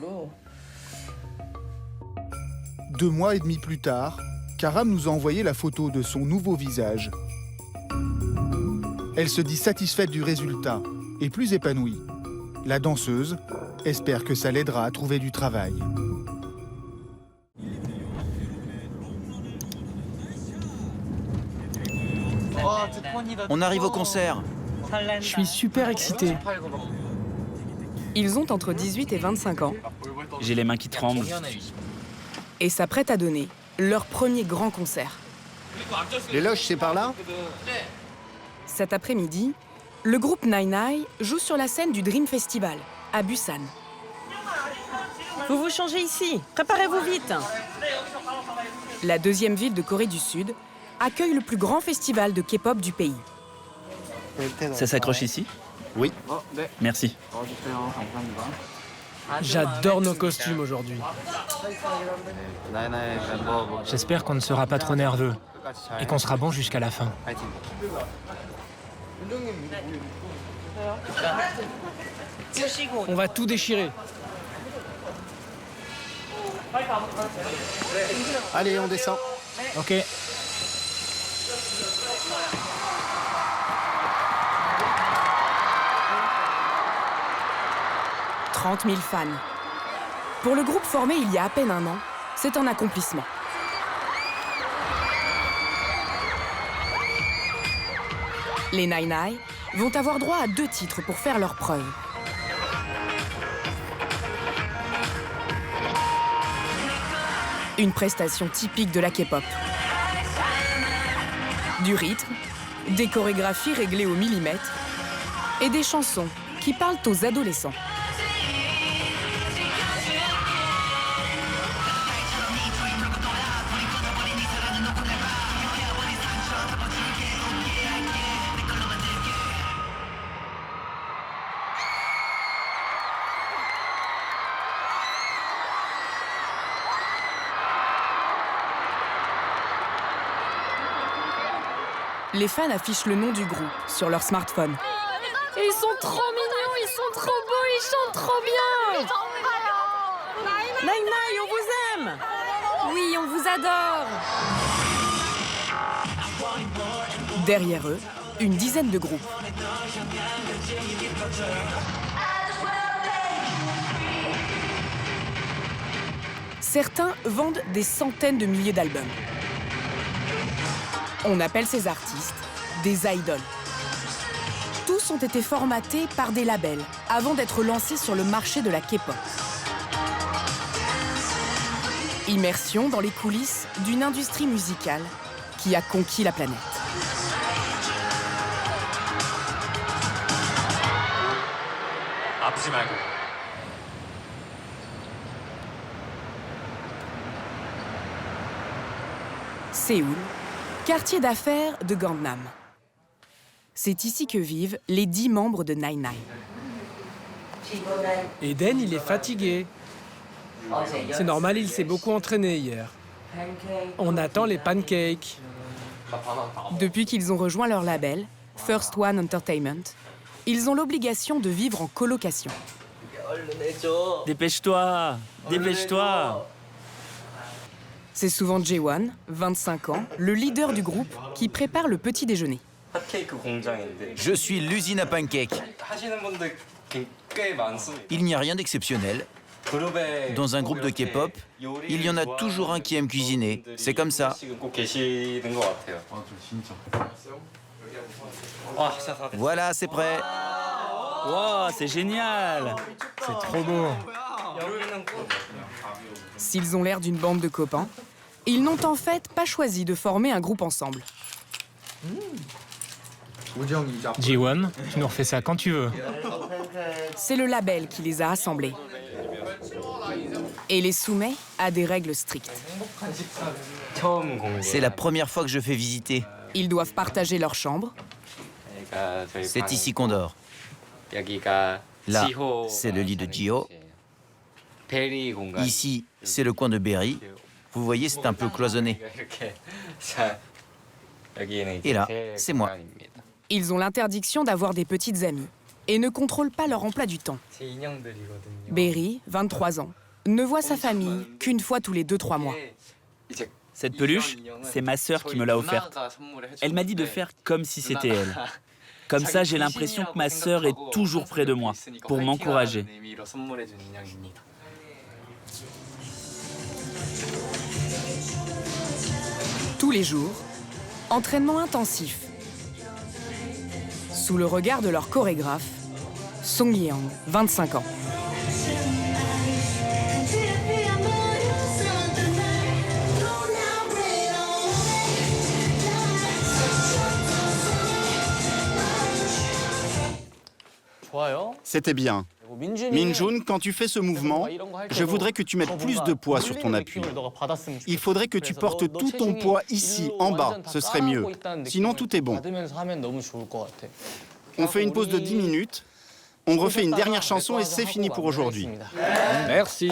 2 mois et demi plus tard, Karam nous a envoyé la photo de son nouveau visage. Elle se dit satisfaite du résultat et plus épanouie. La danseuse espère que ça l'aidera à trouver du travail. On arrive au concert. Je suis super excité. Ils ont entre 18 et 25 ans J'ai les mains qui tremblent. et s'apprêtent à donner leur premier grand concert. Les loges, c'est par là? Cet après-midi, le groupe Nai Nai joue sur la scène du Dream Festival, à Busan. Vous vous changez ici. Préparez-vous vite. La 2e ville de Corée du Sud accueille le plus grand festival de K-pop du pays. Ça s'accroche ici? Oui. Merci. J'adore nos costumes aujourd'hui. J'espère qu'on ne sera pas trop nerveux et qu'on sera bon jusqu'à la fin. On va tout déchirer. Allez, on descend. Ok. « 30 000 fans. Pour le groupe formé il y a à peine un an, c'est un accomplissement. Les Nai Nai vont avoir droit à 2 titres pour faire leur preuve. Une prestation typique de la K-pop. Du rythme, des chorégraphies réglées au millimètre et des chansons qui parlent aux adolescents. Les fans affichent le nom du groupe sur leur smartphone. Ils sont trop mignons, ils sont trop beaux, ils chantent trop bien. Nai Nai, on vous aime. Oui, on vous adore. Derrière eux, une dizaine de groupes. Certains vendent des centaines de milliers d'albums. On appelle ces artistes des idoles. Tous ont été formatés par des labels avant d'être lancés sur le marché de la K-pop. Immersion dans les coulisses d'une industrie musicale qui a conquis la planète. Séoul, quartier d'affaires de Gangnam. C'est ici que vivent les 10 membres de Nine Nine. Eden, il est fatigué. C'est normal, il s'est beaucoup entraîné hier. On attend les pancakes. Depuis qu'ils ont rejoint leur label, First One Entertainment, ils ont l'obligation de vivre en colocation. Dépêche-toi, dépêche-toi. C'est souvent Jaewon, 25 ans, le leader du groupe, qui prépare le petit déjeuner. Je suis l'usine à pancakes. Il n'y a rien d'exceptionnel. Dans un groupe de K-pop, il y en a toujours un qui aime cuisiner. C'est comme ça. Voilà, c'est prêt. Wow, c'est génial. C'est trop beau. S'ils ont l'air d'une bande de copains, ils n'ont en fait pas choisi de former un groupe ensemble. Jiwon, tu nous refais ça quand tu veux. C'est le label qui les a assemblés et les soumet à des règles strictes. C'est la première fois que je fais visiter. Ils doivent partager leur chambre. C'est ici qu'on dort. Là, c'est le lit de Jihyo. Ici, c'est le coin de Berry. Vous voyez, c'est un peu cloisonné. Et là, c'est moi. Ils ont l'interdiction d'avoir des petites amies et ne contrôlent pas leur emploi du temps. Berry, 23 ans, ne voit sa famille qu'une fois tous les 2-3 mois. Cette peluche, c'est ma sœur qui me l'a offerte. Elle m'a dit de faire comme si c'était elle. Comme ça, j'ai l'impression que ma sœur est toujours près de moi, pour m'encourager. Tous les jours, entraînement intensif. Sous le regard de leur chorégraphe, Song Yeong, 25 ans. C'était bien. Minjun, quand tu fais ce mouvement, je voudrais que tu mettes plus de poids sur ton appui. Il faudrait que tu portes tout ton poids ici, en bas, ce serait mieux. Sinon, tout est bon. On fait une pause de 10 minutes, on refait une dernière chanson et c'est fini pour aujourd'hui. Merci.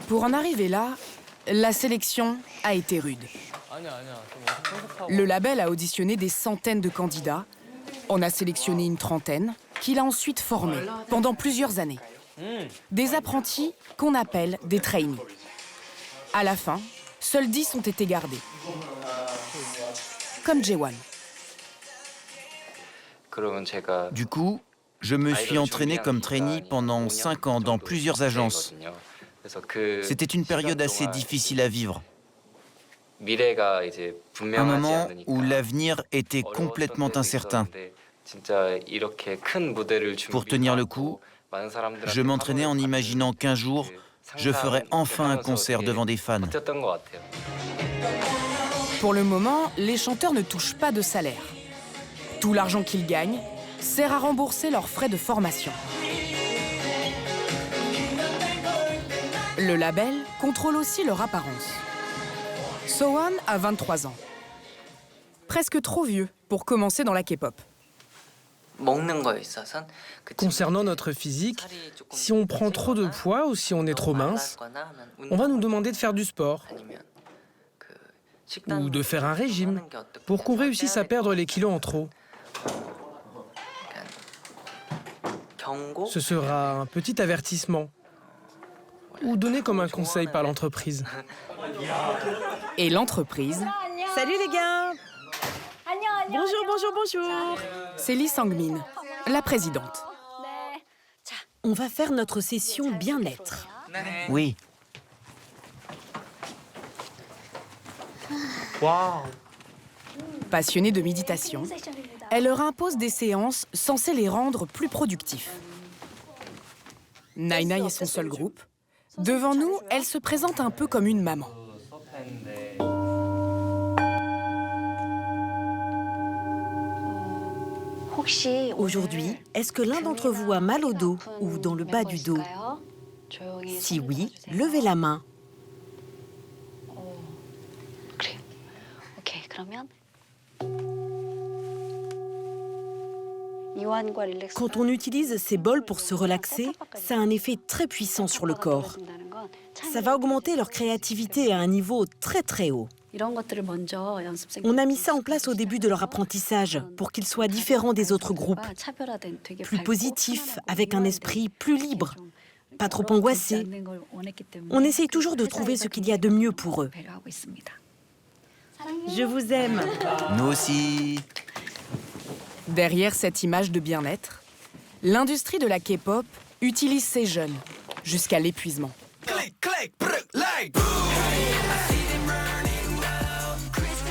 Pour en arriver là, la sélection a été rude. Le label a auditionné des centaines de candidats. On a sélectionné une trentaine, qu'il a ensuite formés pendant plusieurs années. Des apprentis qu'on appelle des trainees. À la fin, seuls 10 ont été gardés. Comme Jaewon. Du coup, je me suis entraîné comme trainee pendant 5 ans dans plusieurs agences. C'était une période assez difficile à vivre. Un moment où l'avenir était complètement incertain. Pour tenir le coup, je m'entraînais en imaginant qu'un jour, je ferais enfin un concert devant des fans. Pour le moment, les chanteurs ne touchent pas de salaire. Tout l'argent qu'ils gagnent sert à rembourser leurs frais de formation. Le label contrôle aussi leur apparence. Sowon a 23 ans. Presque trop vieux pour commencer dans la K-pop. Concernant notre physique, si on prend trop de poids ou si on est trop mince, on va nous demander de faire du sport ou de faire un régime pour qu'on réussisse à perdre les kilos en trop. Ce sera un petit avertissement. ou donné comme un conseil par l'entreprise. Et l'entreprise... Salut les gars! Bonjour. C'est Lee Sang-min, la présidente. On va faire notre session bien-être. Oui. Passionnée de méditation, elle leur impose des séances censées les rendre plus productifs. Naina est son seul groupe. Devant nous, elle se présente un peu comme une maman. Aujourd'hui, est-ce que l'un d'entre vous a mal au dos ou dans le bas du dos? Si oui, levez la main. Quand on utilise ces bols pour se relaxer, ça a un effet très puissant sur le corps. Ça va augmenter leur créativité à un niveau très très haut. On a mis ça en place au début de leur apprentissage pour qu'ils soient différents des autres groupes, plus positifs, avec un esprit plus libre, pas trop angoissés. On essaye toujours de trouver ce qu'il y a de mieux pour eux. Je vous aime. Nous aussi. Derrière cette image de bien-être, l'industrie de la K-pop utilise ces jeunes jusqu'à l'épuisement.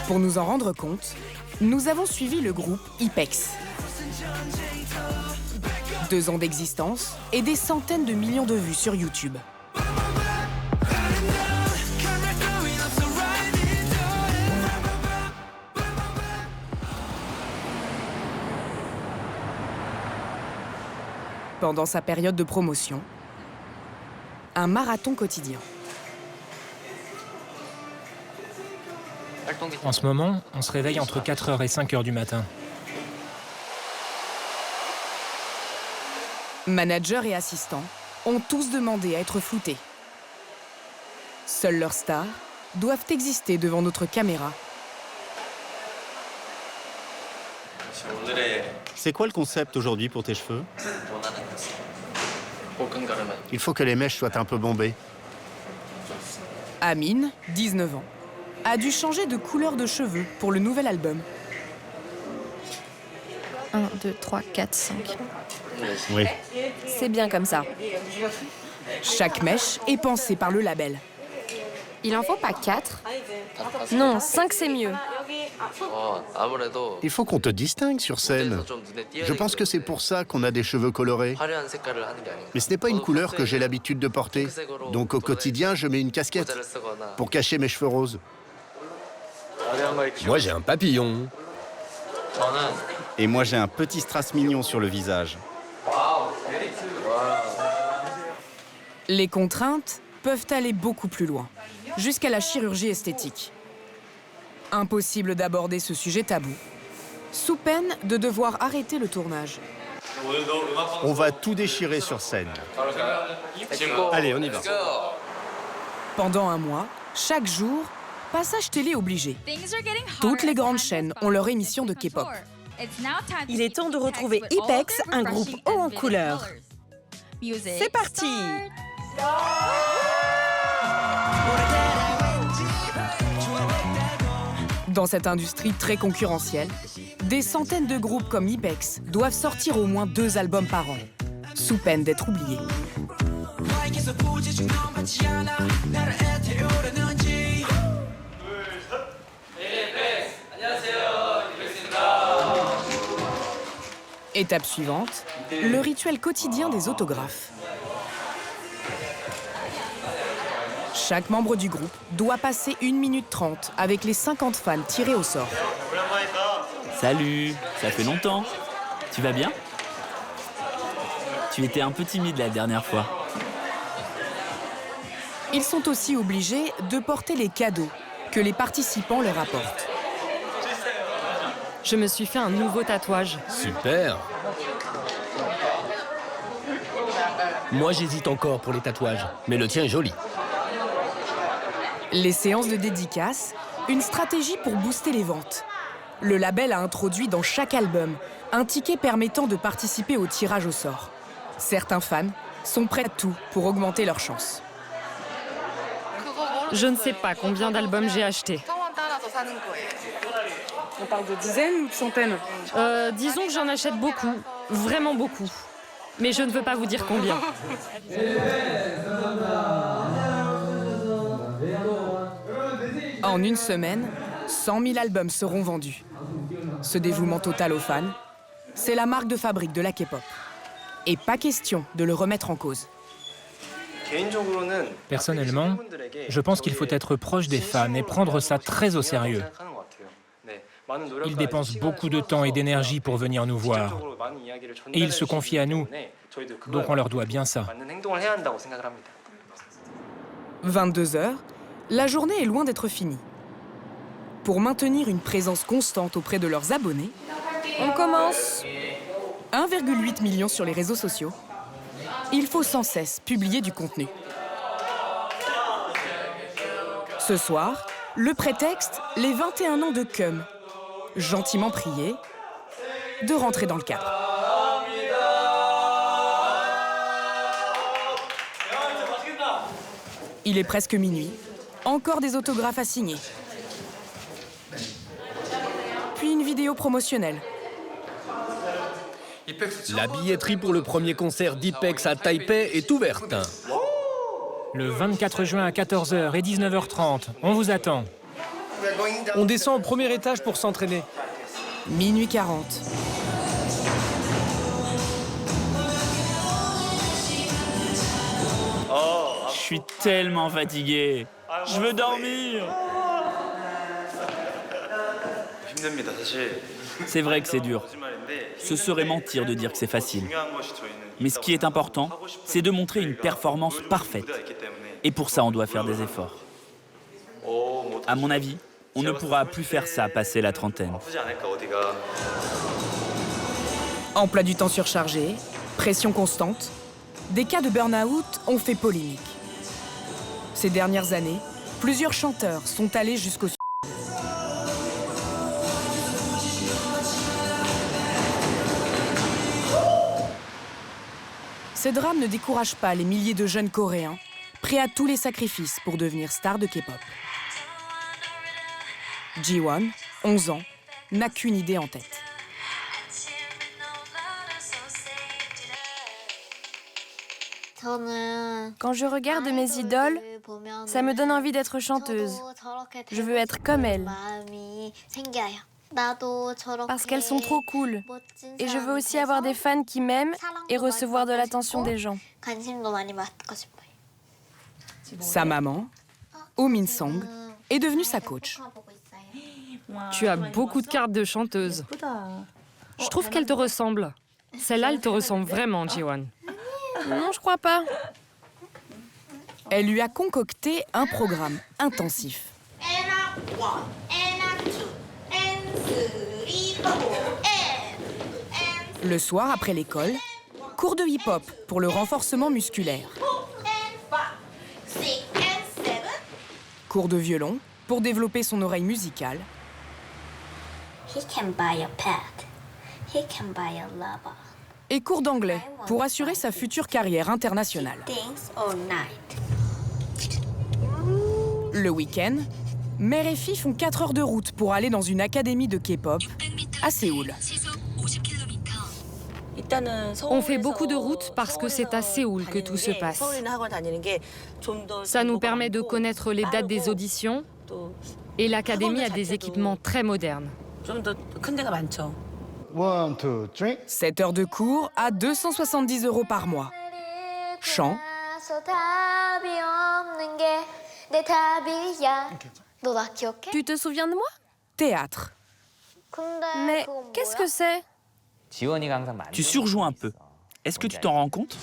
Pour nous en rendre compte, nous avons suivi le groupe IPEX. 2 ans d'existence et des centaines de millions de vues sur YouTube. Pendant sa période de promotion, un marathon quotidien. En ce moment, on se réveille entre 4h et 5h du matin. Managers et assistants ont tous demandé à être floutés. Seuls leurs stars doivent exister devant notre caméra. C'est quoi le concept aujourd'hui pour tes cheveux? Il faut que les mèches soient un peu bombées. Amine, 19 ans, a dû changer de couleur de cheveux pour le nouvel album. 1, 2, 3, 4, 5. Oui. C'est bien comme ça. Chaque mèche est pensée par le label. Il en faut pas 4? Non, 5 c'est mieux. Il faut qu'on te distingue sur scène. Je pense que c'est pour ça qu'on a des cheveux colorés. Mais ce n'est pas une couleur que j'ai l'habitude de porter. Donc au quotidien, je mets une casquette pour cacher mes cheveux roses. Moi, j'ai un papillon. Et moi, j'ai un petit strass mignon sur le visage. Les contraintes peuvent aller beaucoup plus loin, jusqu'à la chirurgie esthétique. Impossible d'aborder ce sujet tabou, sous peine de devoir arrêter le tournage. On va tout déchirer sur scène. Allez, on y va. Pendant un mois, chaque jour, passage télé obligé. Toutes les grandes chaînes ont leur émission de K-pop. Il est temps de retrouver IPEX, un groupe haut en couleur. C'est parti! Dans cette industrie très concurrentielle, des centaines de groupes comme IPEX doivent sortir au moins 2 albums par an, sous peine d'être oubliés. Étape suivante, le rituel quotidien des autographes. Chaque membre du groupe doit passer 1 minute 30 avec les 50 fans tirés au sort. Salut, ça fait longtemps. Tu vas bien? Tu étais un peu timide la dernière fois. Ils sont aussi obligés de porter les cadeaux que les participants leur apportent. Je me suis fait un nouveau tatouage. Super. Moi, j'hésite encore pour les tatouages, mais le tien est joli. Les séances de dédicace, une stratégie pour booster les ventes. Le label a introduit dans chaque album un ticket permettant de participer au tirage au sort. Certains fans sont prêts à tout pour augmenter leurs chances. Je ne sais pas combien d'albums j'ai acheté. On parle de dizaines ou de centaines? Disons que j'en achète beaucoup, vraiment beaucoup. Mais je ne veux pas vous dire combien. En une semaine, 100 000 albums seront vendus. Ce dévouement total aux fans, c'est la marque de fabrique de la K-pop. Et pas question de le remettre en cause. Personnellement, je pense qu'il faut être proche des fans et prendre ça très au sérieux. Ils dépensent beaucoup de temps et d'énergie pour venir nous voir. Et ils se confient à nous, donc on leur doit bien ça. 22 heures, la journée est loin d'être finie. Pour maintenir une présence constante auprès de leurs abonnés, On commence. 1,8 million sur les réseaux sociaux, il faut sans cesse publier du contenu. Ce soir, le prétexte, les 21 ans de Keum, gentiment priés de rentrer dans le cadre. Il est presque minuit, encore des autographes à signer. Puis une vidéo promotionnelle. La billetterie pour le premier concert d'Ipex à Taipei est ouverte. Le 24 juin à 14h et 19h30, on vous attend. On descend au premier étage pour s'entraîner. Minuit 40. Je suis tellement fatigué. Je veux dormir. C'est vrai que c'est dur. Ce serait mentir de dire que c'est facile. Mais ce qui est important, c'est de montrer une performance parfaite. Et pour ça, on doit faire des efforts. À mon avis, on ne pourra plus faire ça passer la trentaine. Emploi du temps surchargé, pression constante, des cas de burn-out ont fait polémique. Ces dernières années, plusieurs chanteurs sont allés jusqu'au suicide. Ces drames ne découragent pas les milliers de jeunes Coréens prêts à tous les sacrifices pour devenir stars de K-pop. Jiwon, 11 ans, n'a qu'une idée en tête. Quand je regarde mes idoles, ça me donne envie d'être chanteuse. Je veux être comme elles. Parce qu'elles sont trop cool. Et je veux aussi avoir des fans qui m'aiment et recevoir de l'attention des gens. Sa maman, Oh Min-song, est devenue sa coach. Tu as beaucoup de cartes de chanteuse. Je trouve qu'elle te ressemble. Celle-là, elle te ressemble vraiment, Jiwon. Non, je crois pas. Elle lui a concocté un programme intensif. Le soir, après l'école, cours de hip-hop pour le renforcement musculaire. Cours de violon pour développer son oreille musicale. Et cours d'anglais pour assurer sa future carrière internationale. Le week-end, mère et fille font 4 heures de route pour aller dans une académie de K-pop à Séoul. On fait beaucoup de routes parce que c'est à Séoul que tout se passe. Ça nous permet de connaître les dates des auditions et l'académie a des équipements très modernes. 7 heures de cours à 270 € par mois. Chant, Tu te souviens de moi? théâtre. Mais qu'est-ce que c'est? Tu surjoues un peu. Est-ce que tu t'en rends compte?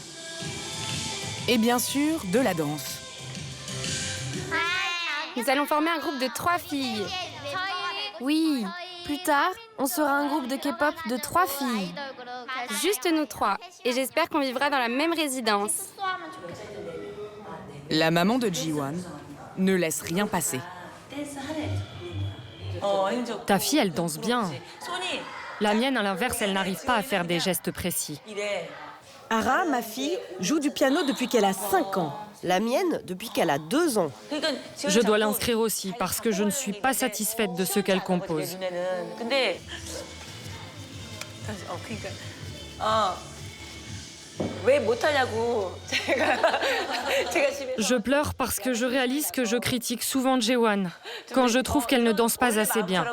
Et bien sûr, de la danse. Nous allons former un groupe de 3 filles. Oui, plus tard, on sera un groupe de K-pop de 3 filles. Juste nous 3. Et j'espère qu'on vivra dans la même résidence. La maman de Jiwon ne laisse rien passer. Ta fille, elle danse bien. La mienne, à l'inverse, elle n'arrive pas à faire des gestes précis. Ara, ma fille, joue du piano depuis qu'elle a 5 ans. La mienne, depuis qu'elle a 2 ans. Je dois l'inscrire aussi parce que je ne suis pas satisfaite de ce qu'elle compose. Je pleure parce que je réalise que je critique souvent Jaewon quand je trouve qu'elle ne danse pas assez bien.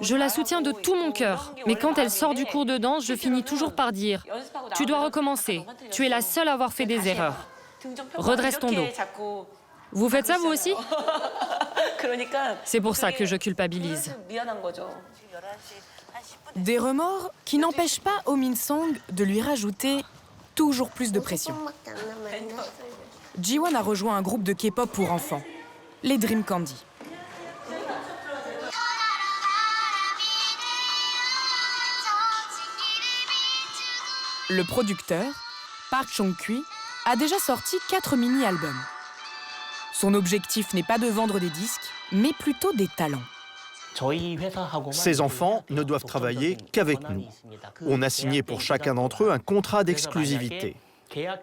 Je la soutiens de tout mon cœur, mais quand elle sort du cours de danse, je finis toujours par dire « Tu dois recommencer, tu es la seule à avoir fait des erreurs. Redresse ton dos. » Vous faites ça vous aussi? C'est pour ça que je culpabilise. Des remords qui n'empêchent pas Oh Min-song de lui rajouter toujours plus de pression. Jiwon a rejoint un groupe de K-pop pour enfants, les Dream Candy. Le producteur, Park Chung-kui, a déjà sorti 4 mini-albums. Son objectif n'est pas de vendre des disques, mais plutôt des talents. Ces enfants ne doivent travailler qu'avec nous. On a signé pour chacun d'entre eux un contrat d'exclusivité.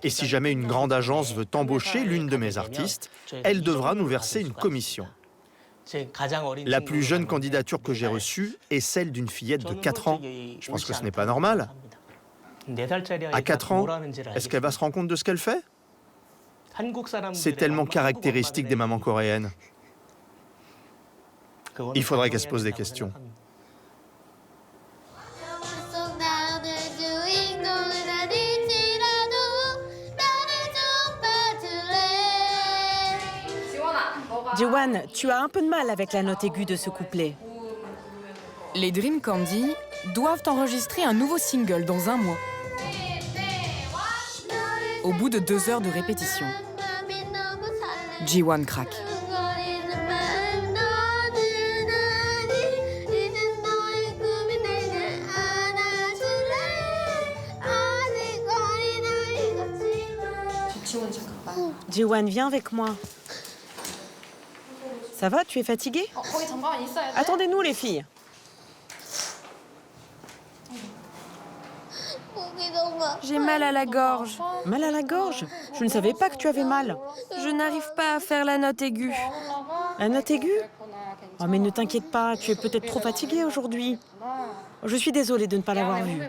Et si jamais une grande agence veut embaucher l'une de mes artistes, elle devra nous verser une commission. La plus jeune candidature que j'ai reçue est celle d'une fillette de 4 ans. Je pense que ce n'est pas normal. À 4 ans, est-ce qu'elle va se rendre compte de ce qu'elle fait? C'est tellement caractéristique des mamans coréennes. Il faudrait qu'elle se pose des questions. Jiwon, tu as un peu de mal avec la note aiguë de ce couplet. Les Dream Candy doivent enregistrer un nouveau single dans 1 mois. Au bout de 2 heures de répétition, Jiwon craque. Jiwon, viens avec moi. Ça va, tu es fatiguée? Attendez-nous, les filles. J'ai mal à la gorge. Mal à la gorge? Je ne savais pas que tu avais mal. Je n'arrive pas à faire la note aiguë. La note aiguë? Oh, mais ne t'inquiète pas, tu es peut-être trop fatiguée aujourd'hui. Je suis désolée de ne pas l'avoir vue.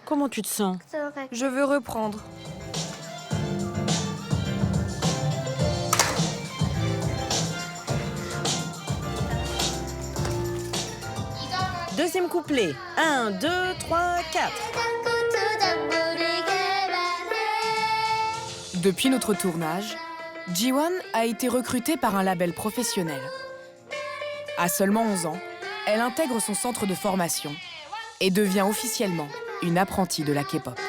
Comment tu te sens? Je veux reprendre. Deuxième couplet. 1, 2, 3, 4. Depuis notre tournage, Jiwon a été recrutée par un label professionnel. À seulement 11 ans, elle intègre son centre de formation et devient officiellement une apprentie de la K-pop.